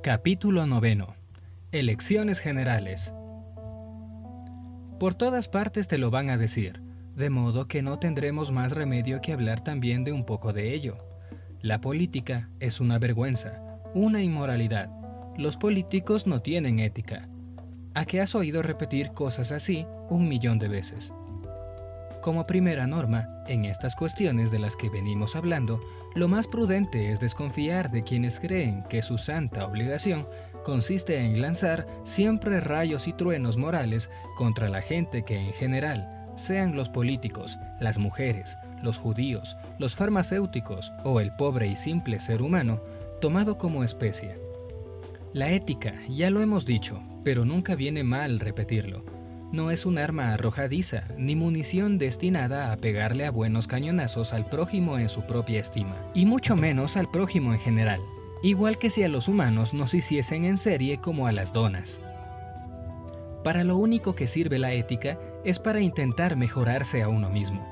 Capítulo 9. Elecciones generales. Por todas partes te lo van a decir, de modo que no tendremos más remedio que hablar también de un poco de ello. La política es una vergüenza, una inmoralidad. Los políticos no tienen ética. ¿A qué has oído repetir cosas así 1.000.000 de veces? Como primera norma, en estas cuestiones de las que venimos hablando, lo más prudente es desconfiar de quienes creen que su santa obligación consiste en lanzar siempre rayos y truenos morales contra la gente que en general, sean los políticos, las mujeres, los judíos, los farmacéuticos o el pobre y simple ser humano, tomado como especie. La ética, ya lo hemos dicho, pero nunca viene mal repetirlo. No es un arma arrojadiza, ni munición destinada a pegarle a buenos cañonazos al prójimo en su propia estima, y mucho menos al prójimo en general, igual que si a los humanos nos hiciesen en serie como a las donas. Para lo único que sirve la ética es para intentar mejorarse a uno mismo,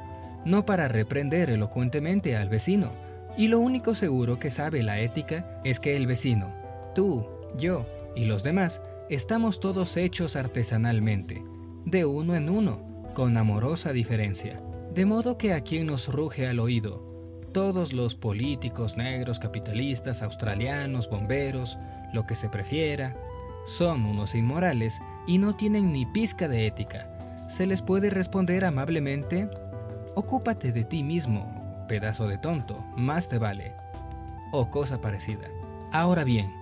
no para reprender elocuentemente al vecino, y lo único seguro que sabe la ética es que el vecino, tú, yo y los demás, estamos todos hechos artesanalmente, de uno en uno, con amorosa diferencia. De modo que a quien nos ruge al oído, todos los políticos negros, capitalistas, australianos, bomberos, lo que se prefiera, son unos inmorales y no tienen ni pizca de ética. Se les puede responder amablemente: ocúpate de ti mismo, pedazo de tonto, más te vale, o cosa parecida. Ahora bien,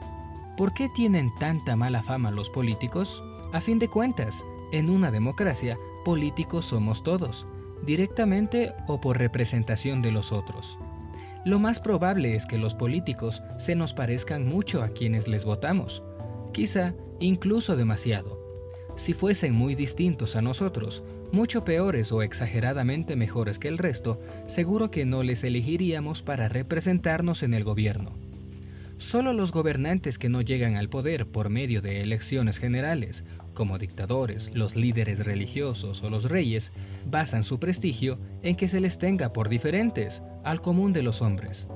¿por qué tienen tanta mala fama los políticos? A fin de cuentas, en una democracia, políticos somos todos, directamente o por representación de los otros. Lo más probable es que los políticos se nos parezcan mucho a quienes les votamos, quizá incluso demasiado. Si fuesen muy distintos a nosotros, mucho peores o exageradamente mejores que el resto, seguro que no les elegiríamos para representarnos en el gobierno. Solo los gobernantes que no llegan al poder por medio de elecciones generales, como dictadores, los líderes religiosos o los reyes, basan su prestigio en que se les tenga por diferentes al común de los hombres.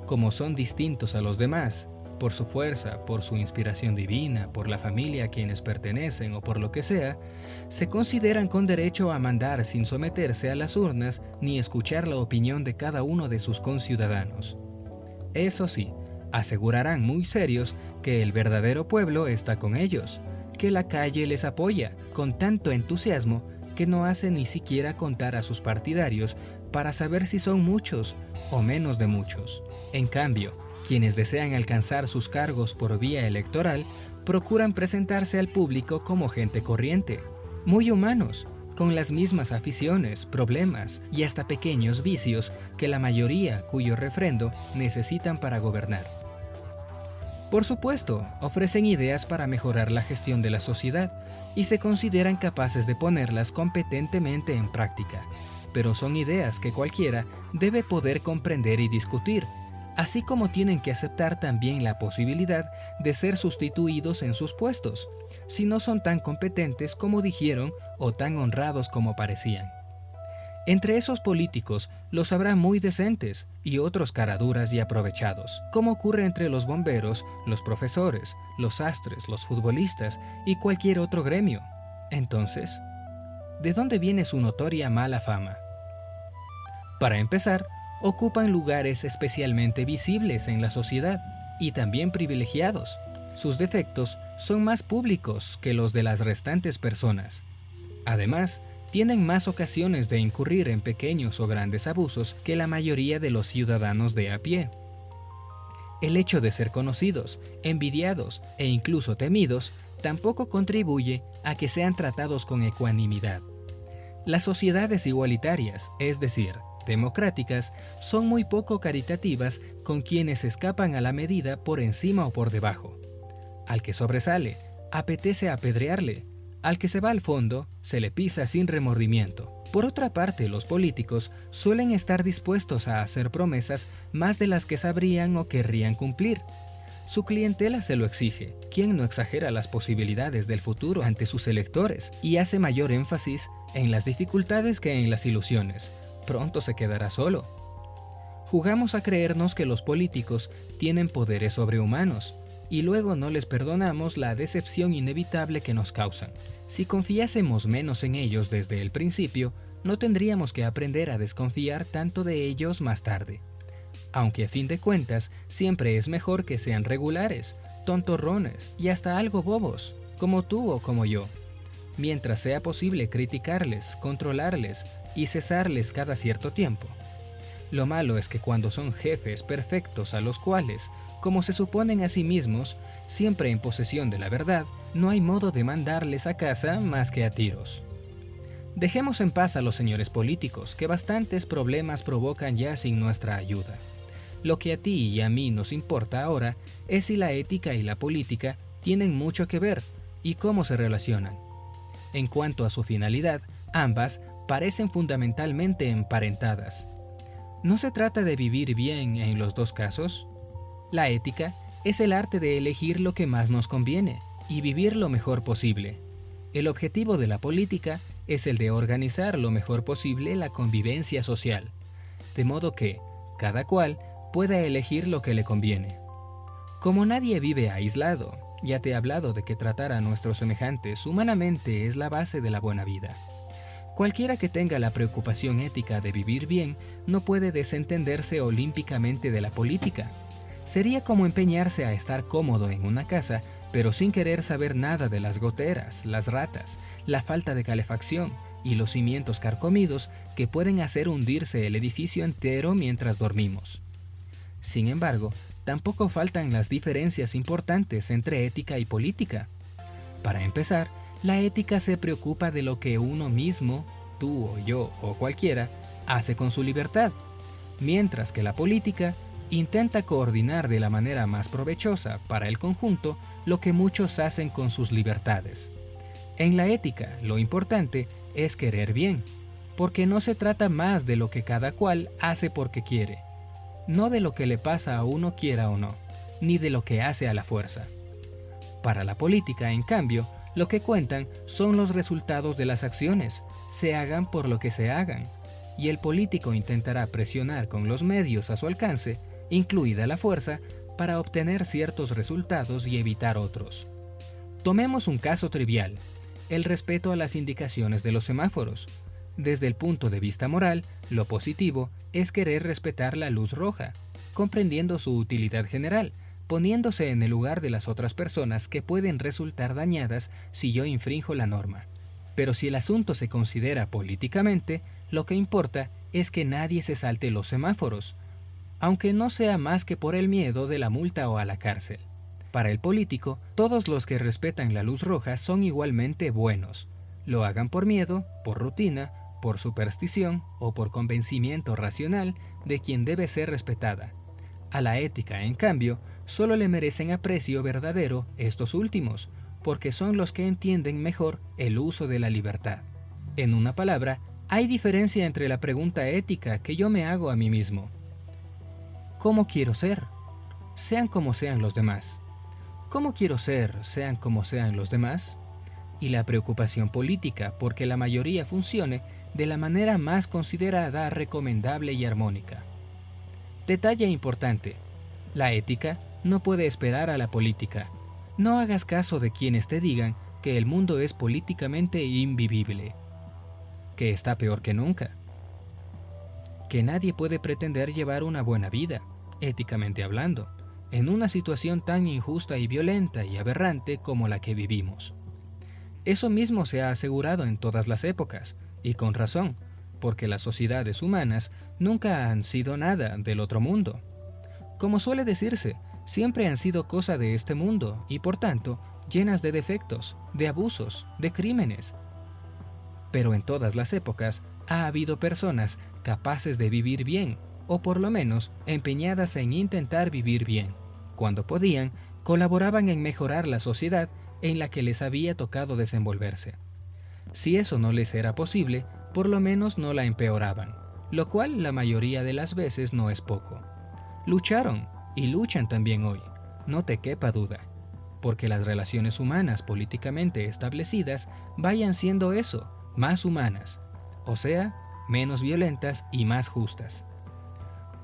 Como son distintos a los demás, por su fuerza, por su inspiración divina, por la familia a quienes pertenecen o por lo que sea, se consideran con derecho a mandar sin someterse a las urnas ni escuchar la opinión de cada uno de sus conciudadanos. Eso sí, asegurarán muy serios que el verdadero pueblo está con ellos, que la calle les apoya con tanto entusiasmo que no hace ni siquiera contar a sus partidarios para saber si son muchos o menos de muchos. En cambio, quienes desean alcanzar sus cargos por vía electoral procuran presentarse al público como gente corriente, muy humanos, con las mismas aficiones, problemas y hasta pequeños vicios que la mayoría cuyo refrendo necesitan para gobernar. Por supuesto, ofrecen ideas para mejorar la gestión de la sociedad y se consideran capaces de ponerlas competentemente en práctica, pero son ideas que cualquiera debe poder comprender y discutir, así como tienen que aceptar también la posibilidad de ser sustituidos en sus puestos, si no son tan competentes como dijeron o tan honrados como parecían. Entre esos políticos los habrá muy decentes y otros caraduras y aprovechados, como ocurre entre los bomberos, los profesores, los sastres, los futbolistas y cualquier otro gremio. Entonces, ¿de dónde viene su notoria mala fama? Para empezar, ocupan lugares especialmente visibles en la sociedad y también privilegiados. Sus defectos son más públicos que los de las restantes personas. Además, tienen más ocasiones de incurrir en pequeños o grandes abusos que la mayoría de los ciudadanos de a pie. El hecho de ser conocidos, envidiados e incluso temidos tampoco contribuye a que sean tratados con ecuanimidad. Las sociedades igualitarias, es decir, democráticas, son muy poco caritativas con quienes escapan a la medida por encima o por debajo. Al que sobresale, apetece apedrearle. Al que se va al fondo, se le pisa sin remordimiento. Por otra parte, los políticos suelen estar dispuestos a hacer promesas más de las que sabrían o querrían cumplir. Su clientela se lo exige. ¿Quién no exagera las posibilidades del futuro ante sus electores y hace mayor énfasis en las dificultades que en las ilusiones? Pronto se quedará solo. Jugamos a creernos que los políticos tienen poderes sobrehumanos, y luego no les perdonamos la decepción inevitable que nos causan. Si confiásemos menos en ellos desde el principio, no tendríamos que aprender a desconfiar tanto de ellos más tarde. Aunque a fin de cuentas, siempre es mejor que sean regulares, tontorrones y hasta algo bobos, como tú o como yo. Mientras sea posible criticarles, controlarles y cesarles cada cierto tiempo. Lo malo es que cuando son jefes perfectos a los cuales, como se suponen a sí mismos, siempre en posesión de la verdad, no hay modo de mandarles a casa más que a tiros. Dejemos en paz a los señores políticos, que bastantes problemas provocan ya sin nuestra ayuda. Lo que a ti y a mí nos importa ahora es si la ética y la política tienen mucho que ver y cómo se relacionan. En cuanto a su finalidad, ambas parecen fundamentalmente emparentadas. ¿No se trata de vivir bien en los dos casos? La ética es el arte de elegir lo que más nos conviene y vivir lo mejor posible. El objetivo de la política es el de organizar lo mejor posible la convivencia social, de modo que cada cual pueda elegir lo que le conviene. Como nadie vive aislado, ya te he hablado de que tratar a nuestros semejantes humanamente es la base de la buena vida. Cualquiera que tenga la preocupación ética de vivir bien no puede desentenderse olímpicamente de la política. Sería como empeñarse a estar cómodo en una casa, pero sin querer saber nada de las goteras, las ratas, la falta de calefacción y los cimientos carcomidos que pueden hacer hundirse el edificio entero mientras dormimos. Sin embargo, tampoco faltan las diferencias importantes entre ética y política. Para empezar, la ética se preocupa de lo que uno mismo, tú o yo o cualquiera, hace con su libertad, mientras que la política intenta coordinar de la manera más provechosa para el conjunto lo que muchos hacen con sus libertades. En la ética, lo importante es querer bien, porque no se trata más de lo que cada cual hace porque quiere, no de lo que le pasa a uno quiera o no, ni de lo que hace a la fuerza. Para la política, en cambio, lo que cuentan son los resultados de las acciones, se hagan por lo que se hagan, y el político intentará presionar con los medios a su alcance, incluida la fuerza, para obtener ciertos resultados y evitar otros. Tomemos un caso trivial, el respeto a las indicaciones de los semáforos. Desde el punto de vista moral, lo positivo es querer respetar la luz roja, comprendiendo su utilidad general, poniéndose en el lugar de las otras personas que pueden resultar dañadas si yo infrinjo la norma. Pero si el asunto se considera políticamente, lo que importa es que nadie se salte los semáforos, aunque no sea más que por el miedo de la multa o a la cárcel. Para el político, todos los que respetan la luz roja son igualmente buenos, lo hagan por miedo, por rutina, por superstición o por convencimiento racional de quien debe ser respetada. A la ética, en cambio, solo le merecen aprecio verdadero estos últimos, porque son los que entienden mejor el uso de la libertad. En una palabra, hay diferencia entre la pregunta ética que yo me hago a mí mismo. ¿Cómo quiero ser? Sean como sean los demás. ¿Cómo quiero ser? Sean como sean los demás. Y la preocupación política porque la mayoría funcione de la manera más considerada, recomendable y armónica. Detalle importante: la ética no puede esperar a la política. No hagas caso de quienes te digan que el mundo es políticamente invivible, que está peor que nunca, que nadie puede pretender llevar una buena vida, éticamente hablando, en una situación tan injusta y violenta y aberrante como la que vivimos. Eso mismo se ha asegurado en todas las épocas, y con razón, porque las sociedades humanas nunca han sido nada del otro mundo. Como suele decirse, siempre han sido cosa de este mundo y por tanto llenas de defectos, de abusos, de crímenes. Pero en todas las épocas ha habido personas capaces de vivir bien, o por lo menos empeñadas en intentar vivir bien. Cuando podían, colaboraban en mejorar la sociedad en la que les había tocado desenvolverse. Si eso no les era posible, por lo menos no la empeoraban, lo cual la mayoría de las veces no es poco. Lucharon y luchan también hoy, no te quepa duda, porque las relaciones humanas políticamente establecidas vayan siendo eso, más humanas, o sea, menos violentas y más justas.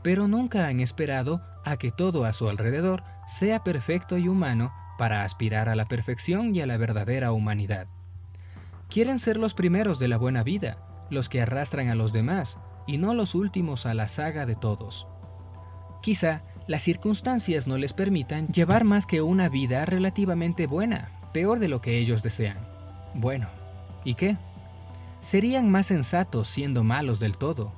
Pero nunca han esperado a que todo a su alrededor sea perfecto y humano para aspirar a la perfección y a la verdadera humanidad. Quieren ser los primeros de la buena vida, los que arrastran a los demás, y no los últimos a la saga de todos. Quizá las circunstancias no les permitan llevar más que una vida relativamente buena, peor de lo que ellos desean. Bueno, ¿y qué? Serían más sensatos siendo malos del todo,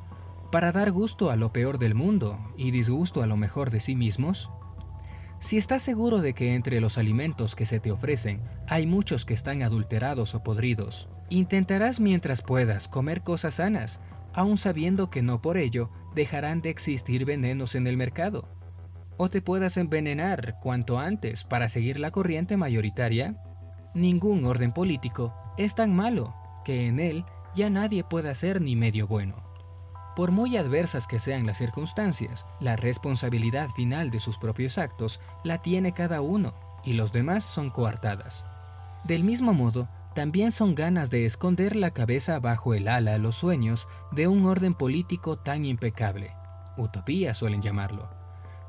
para dar gusto a lo peor del mundo y disgusto a lo mejor de sí mismos. Si estás seguro de que entre los alimentos que se te ofrecen hay muchos que están adulterados o podridos, intentarás mientras puedas comer cosas sanas, aun sabiendo que no por ello dejarán de existir venenos en el mercado. O te puedas envenenar cuanto antes para seguir la corriente mayoritaria. Ningún orden político es tan malo que en él ya nadie pueda ser ni medio bueno. Por muy adversas que sean las circunstancias, la responsabilidad final de sus propios actos la tiene cada uno y los demás son coartadas. Del mismo modo, también son ganas de esconder la cabeza bajo el ala los sueños de un orden político tan impecable, utopía suelen llamarlo,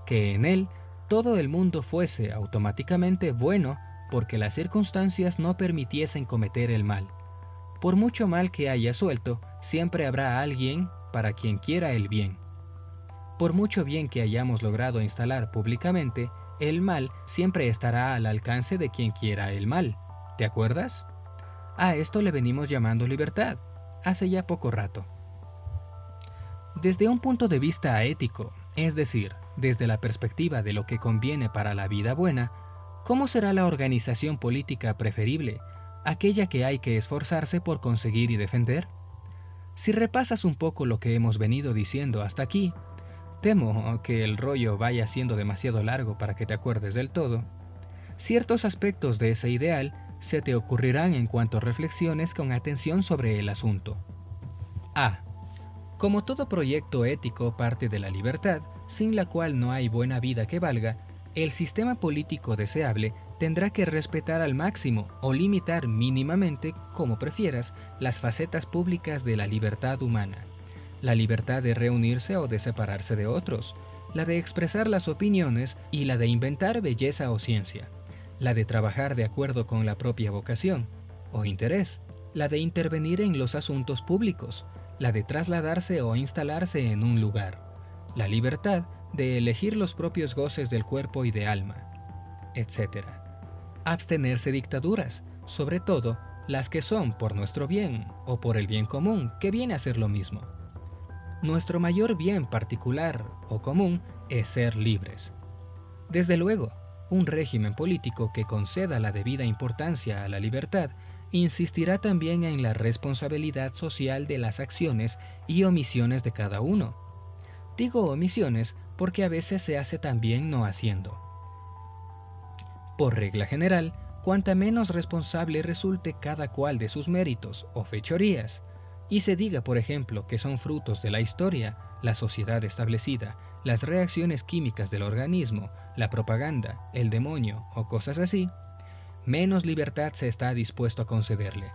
que en él todo el mundo fuese automáticamente bueno porque las circunstancias no permitiesen cometer el mal. Por mucho mal que haya suelto, siempre habrá alguien para quien quiera el bien. Por mucho bien que hayamos logrado instalar públicamente, el mal siempre estará al alcance de quien quiera el mal. ¿Te acuerdas? A esto le venimos llamando libertad, hace ya poco rato. Desde un punto de vista ético, es decir, desde la perspectiva de lo que conviene para la vida buena, ¿cómo será la organización política preferible, aquella que hay que esforzarse por conseguir y defender? Si repasas un poco lo que hemos venido diciendo hasta aquí, temo que el rollo vaya siendo demasiado largo para que te acuerdes del todo. Ciertos aspectos de ese ideal se te ocurrirán en cuanto reflexiones con atención sobre el asunto. A. Como todo proyecto ético parte de la libertad, sin la cual no hay buena vida que valga, el sistema político deseable tendrá que respetar al máximo o limitar mínimamente, como prefieras, las facetas públicas de la libertad humana. La libertad de reunirse o de separarse de otros, la de expresar las opiniones y la de inventar belleza o ciencia, la de trabajar de acuerdo con la propia vocación o interés, la de intervenir en los asuntos públicos, la de trasladarse o instalarse en un lugar, la libertad de elegir los propios goces del cuerpo y de alma, etc. Abstenerse dictaduras, sobre todo las que son por nuestro bien o por el bien común, que viene a ser lo mismo. Nuestro mayor bien particular o común es ser libres. Desde luego, un régimen político que conceda la debida importancia a la libertad insistirá también en la responsabilidad social de las acciones y omisiones de cada uno. Digo omisiones porque a veces se hace también no haciendo. Por regla general, cuanta menos responsable resulte cada cual de sus méritos o fechorías, y se diga, por ejemplo, que son frutos de la historia, la sociedad establecida, las reacciones químicas del organismo, la propaganda, el demonio o cosas así, menos libertad se está dispuesto a concederle.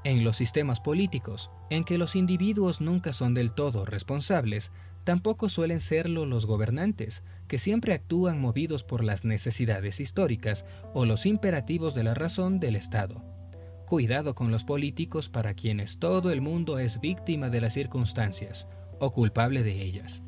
En los sistemas políticos, en que los individuos nunca son del todo responsables, tampoco suelen serlo los gobernantes, que siempre actúan movidos por las necesidades históricas o los imperativos de la razón del Estado. Cuidado con los políticos para quienes todo el mundo es víctima de las circunstancias o culpable de ellas.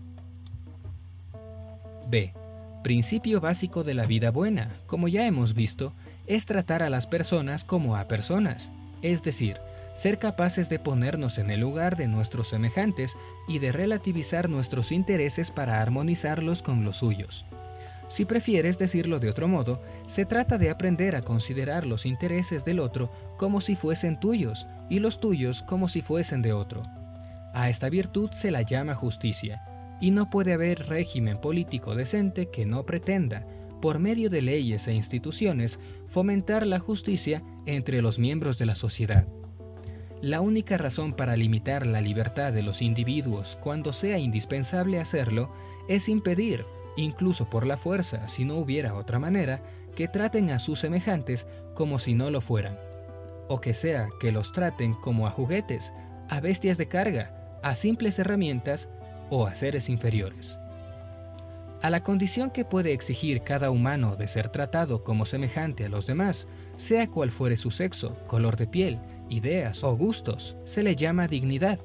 B. Principio básico de la vida buena, como ya hemos visto, es tratar a las personas como a personas, es decir, ser capaces de ponernos en el lugar de nuestros semejantes y de relativizar nuestros intereses para armonizarlos con los suyos. Si prefieres decirlo de otro modo, se trata de aprender a considerar los intereses del otro como si fuesen tuyos y los tuyos como si fuesen de otro. A esta virtud se la llama justicia, y no puede haber régimen político decente que no pretenda, por medio de leyes e instituciones, fomentar la justicia entre los miembros de la sociedad. La única razón para limitar la libertad de los individuos cuando sea indispensable hacerlo es impedir, incluso por la fuerza si no hubiera otra manera, que traten a sus semejantes como si no lo fueran, o que sea que los traten como a juguetes, a bestias de carga, a simples herramientas o a seres inferiores. a la condición que puede exigir cada humano de ser tratado como semejante a los demás, sea cual fuere su sexo, color de piel, ideas o gustos, se le llama dignidad.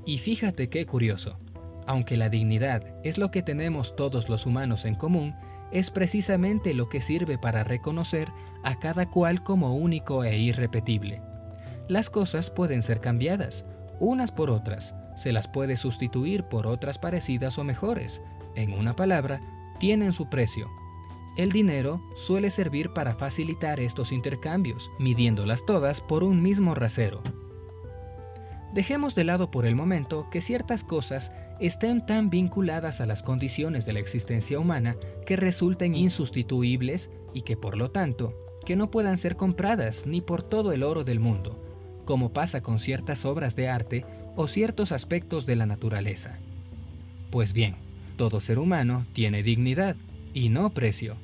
Y fíjate qué curioso, aunque la dignidad es lo que tenemos todos los humanos en común, es precisamente lo que sirve para reconocer a cada cual como único e irrepetible. Las cosas pueden ser cambiadas, unas por otras, se las puede sustituir por otras parecidas o mejores. En una palabra, tienen su precio. El dinero suele servir para facilitar estos intercambios, midiéndolas todas por un mismo rasero. Dejemos de lado por el momento que ciertas cosas estén tan vinculadas a las condiciones de la existencia humana que resulten insustituibles y que por lo tanto, que no puedan ser compradas ni por todo el oro del mundo, como pasa con ciertas obras de arte o ciertos aspectos de la naturaleza. Pues bien, todo ser humano tiene dignidad y no precio,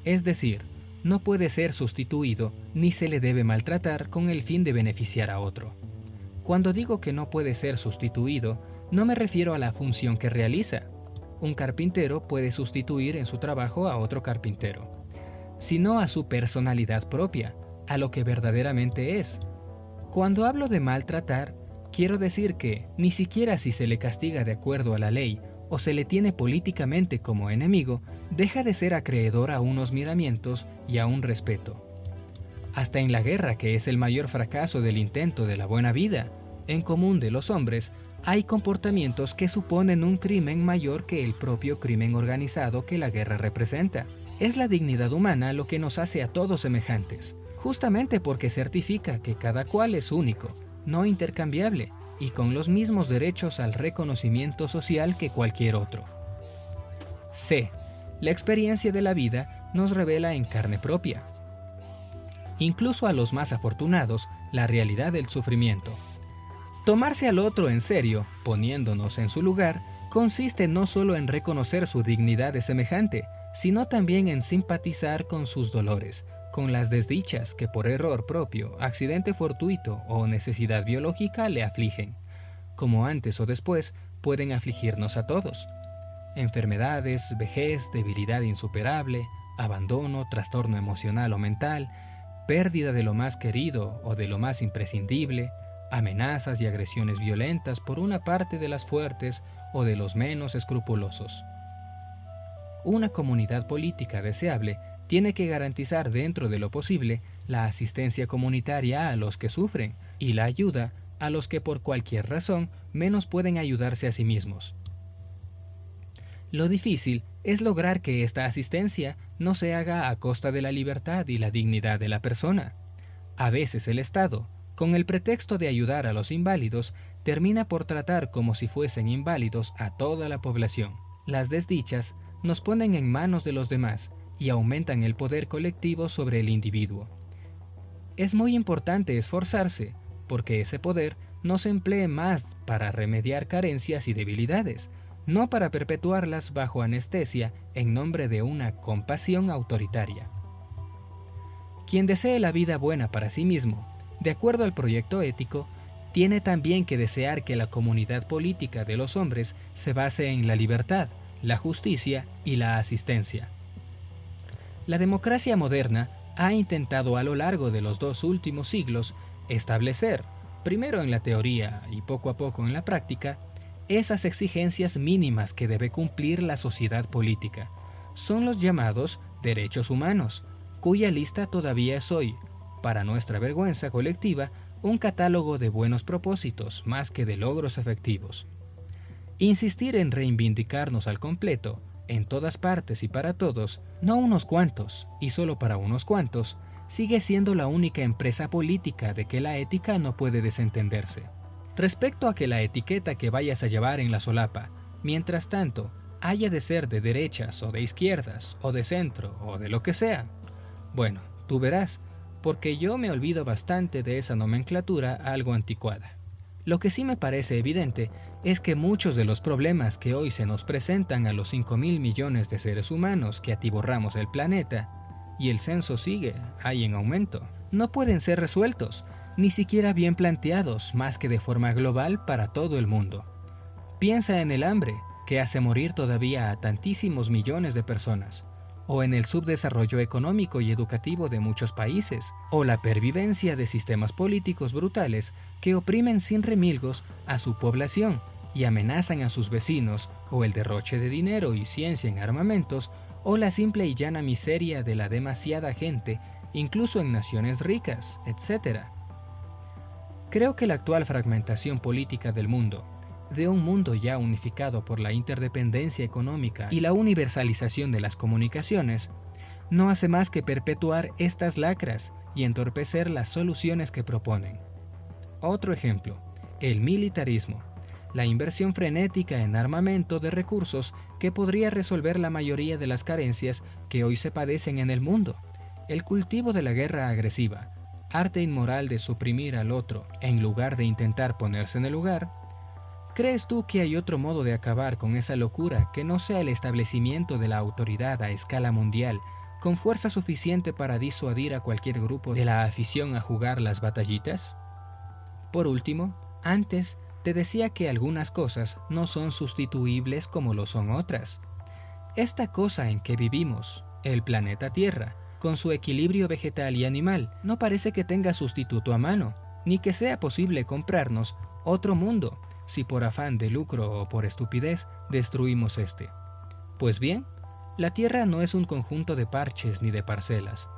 es decir, no puede ser sustituido ni se le debe maltratar con el fin de beneficiar a otro. Cuando digo que no puede ser sustituido, no me refiero a la función que realiza. Un carpintero puede sustituir en su trabajo a otro carpintero, sino a su personalidad propia, a lo que verdaderamente es. Cuando hablo de maltratar, quiero decir que, ni siquiera si se le castiga de acuerdo a la ley o se le tiene políticamente como enemigo, deja de ser acreedor a unos miramientos y a un respeto. Hasta en la guerra, que es el mayor fracaso del intento de la buena vida en común de los hombres, hay comportamientos que suponen un crimen mayor que el propio crimen organizado que la guerra representa. Es la dignidad humana lo que nos hace a todos semejantes, justamente porque certifica que cada cual es único, no intercambiable, y con los mismos derechos al reconocimiento social que cualquier otro. C. La experiencia de la vida nos revela en carne propia, incluso a los más afortunados, la realidad del sufrimiento. Tomarse al otro en serio, poniéndonos en su lugar, consiste no solo en reconocer su dignidad de semejante, sino también en simpatizar con sus dolores, con las desdichas que por error propio, accidente fortuito o necesidad biológica le afligen, como antes o después pueden afligirnos a todos. Enfermedades, vejez, debilidad insuperable, abandono, trastorno emocional o mental, pérdida de lo más querido o de lo más imprescindible, amenazas y agresiones violentas por una parte de las fuertes o de los menos escrupulosos. Una comunidad política deseable tiene que garantizar dentro de lo posible la asistencia comunitaria a los que sufren y la ayuda a los que por cualquier razón menos pueden ayudarse a sí mismos. Lo difícil es lograr que esta asistencia no se haga a costa de la libertad y la dignidad de la persona. A veces el Estado, con el pretexto de ayudar a los inválidos, termina por tratar como si fuesen inválidos a toda la población. Las desdichas nos ponen en manos de los demás y aumentan el poder colectivo sobre el individuo. Es muy importante esforzarse porque ese poder no se emplee más para remediar carencias y debilidades, no para perpetuarlas bajo anestesia en nombre de una compasión autoritaria. Quien desee la vida buena para sí mismo, de acuerdo al proyecto ético, tiene también que desear que la comunidad política de los hombres se base en la libertad, la justicia y la asistencia. La democracia moderna ha intentado a lo largo de los 2 últimos siglos establecer, primero en la teoría y poco a poco en la práctica, esas exigencias mínimas que debe cumplir la sociedad política. Son los llamados derechos humanos, cuya lista todavía es hoy, para nuestra vergüenza colectiva, un catálogo de buenos propósitos más que de logros efectivos. Insistir en reivindicarnos al completo, en todas partes y para todos, no unos cuantos y solo para unos cuantos, sigue siendo la única empresa política de que la ética no puede desentenderse. Respecto a que la etiqueta que vayas a llevar en la solapa, mientras tanto, haya de ser de derechas o de izquierdas o de centro o de lo que sea, bueno, tú verás, porque yo me olvido bastante de esa nomenclatura algo anticuada. Lo que sí me parece evidente es que muchos de los problemas que hoy se nos presentan a los 5.000 millones de seres humanos que atiborramos el planeta, y el censo sigue, hay en aumento, no pueden ser resueltos, ni siquiera bien planteados más que de forma global para todo el mundo. Piensa en el hambre, que hace morir todavía a tantísimos millones de personas, o en el subdesarrollo económico y educativo de muchos países, o la pervivencia de sistemas políticos brutales que oprimen sin remilgos a su población y amenazan a sus vecinos, o el derroche de dinero y ciencia en armamentos, o la simple y llana miseria de la demasiada gente, incluso en naciones ricas, etc. Creo que la actual fragmentación política del mundo, de un mundo ya unificado por la interdependencia económica y la universalización de las comunicaciones, no hace más que perpetuar estas lacras y entorpecer las soluciones que proponen. Otro ejemplo, el militarismo, la inversión frenética en armamento de recursos que podría resolver la mayoría de las carencias que hoy se padecen en el mundo, el cultivo de la guerra agresiva, arte inmoral de suprimir al otro en lugar de intentar ponerse en el lugar. ¿Crees tú que hay otro modo de acabar con esa locura que no sea el establecimiento de la autoridad a escala mundial, con fuerza suficiente para disuadir a cualquier grupo de la afición a jugar las batallitas? Por último, antes te decía que algunas cosas no son sustituibles como lo son otras. Esta cosa en que vivimos, el planeta Tierra, con su equilibrio vegetal y animal, no parece que tenga sustituto a mano, ni que sea posible comprarnos otro mundo, si por afán de lucro o por estupidez destruimos este. Pues bien, la Tierra no es un conjunto de parches ni de parcelas.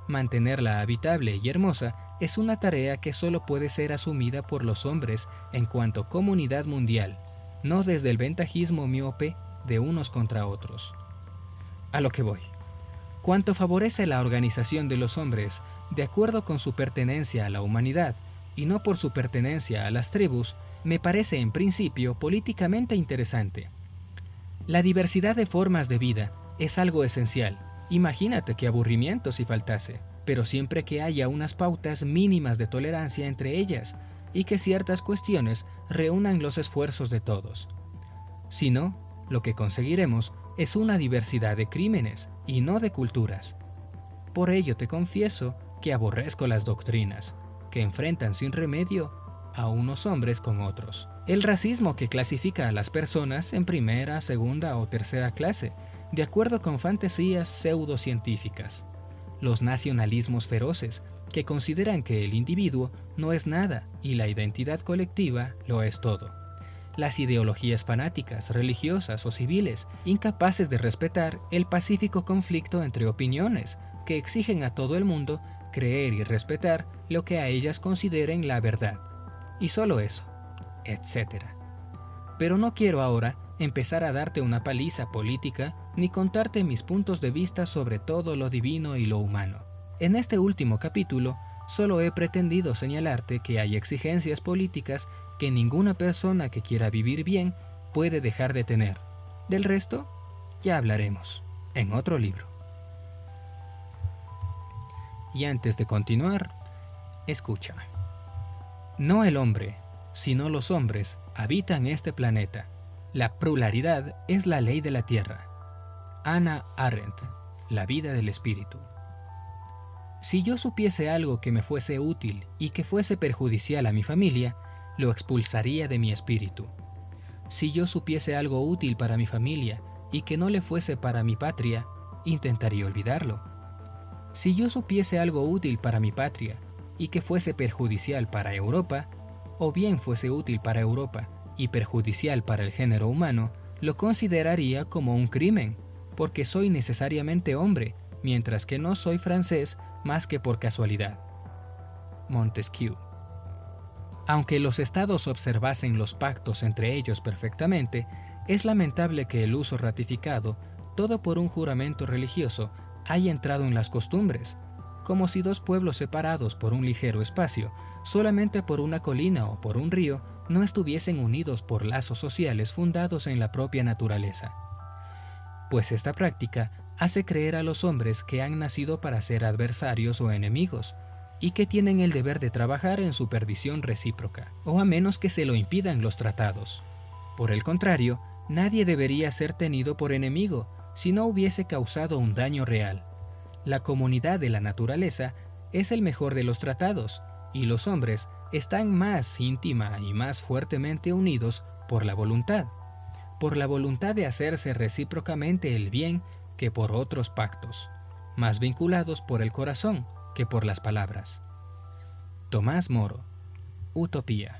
Mantenerla habitable y hermosa es una tarea que solo puede ser asumida por los hombres en cuanto comunidad mundial, no desde el ventajismo miope de unos contra otros. A lo que voy. Cuanto favorece la organización de los hombres de acuerdo con su pertenencia a la humanidad y no por su pertenencia a las tribus, me parece en principio políticamente interesante. La diversidad de formas de vida es algo esencial. Imagínate qué aburrimiento si faltase, pero siempre que haya unas pautas mínimas de tolerancia entre ellas y que ciertas cuestiones reúnan los esfuerzos de todos. Si no, lo que conseguiremos es una diversidad de crímenes y no de culturas. Por ello te confieso que aborrezco las doctrinas, que enfrentan sin remedio a unos hombres con otros. El racismo que clasifica a las personas en primera, segunda o tercera clase, de acuerdo con fantasías pseudocientíficas. Los nacionalismos feroces, que consideran que el individuo no es nada y la identidad colectiva lo es todo. Las ideologías fanáticas, religiosas o civiles, incapaces de respetar el pacífico conflicto entre opiniones, que exigen a todo el mundo creer y respetar lo que a ellas consideren la verdad. Y solo eso, etc. Pero no quiero ahora empezar a darte una paliza política ni contarte mis puntos de vista sobre todo lo divino y lo humano. En este último capítulo, solo he pretendido señalarte que hay exigencias políticas que ninguna persona que quiera vivir bien puede dejar de tener. Del resto, ya hablaremos en otro libro. Y antes de continuar, escucha. No el hombre, sino los hombres habitan este planeta. La pluralidad es la ley de la Tierra. Hannah Arendt, La vida del espíritu. Si yo supiese algo que me fuese útil y que fuese perjudicial a mi familia, lo expulsaría de mi espíritu. Si yo supiese algo útil para mi familia y que no le fuese para mi patria, intentaría olvidarlo. Si yo supiese algo útil para mi patria y que fuese perjudicial para Europa, o bien fuese útil para Europa y perjudicial para el género humano, lo consideraría como un crimen, porque soy necesariamente hombre, mientras que no soy francés más que por casualidad. Montesquieu. Aunque los estados observasen los pactos entre ellos perfectamente, es lamentable que el uso ratificado, todo por un juramento religioso, haya entrado en las costumbres, como si dos pueblos separados por un ligero espacio, solamente por una colina o por un río, no estuviesen unidos por lazos sociales fundados en la propia naturaleza. Pues esta práctica hace creer a los hombres que han nacido para ser adversarios o enemigos, y que tienen el deber de trabajar en su perdición recíproca, o a menos que se lo impidan los tratados. Por el contrario, nadie debería ser tenido por enemigo si no hubiese causado un daño real. La comunidad de la naturaleza es el mejor de los tratados, y los hombres están más íntima y más fuertemente unidos por la voluntad. por la voluntad de hacerse recíprocamente el bien que por otros pactos, más vinculados por el corazón que por las palabras. Tomás Moro, Utopía.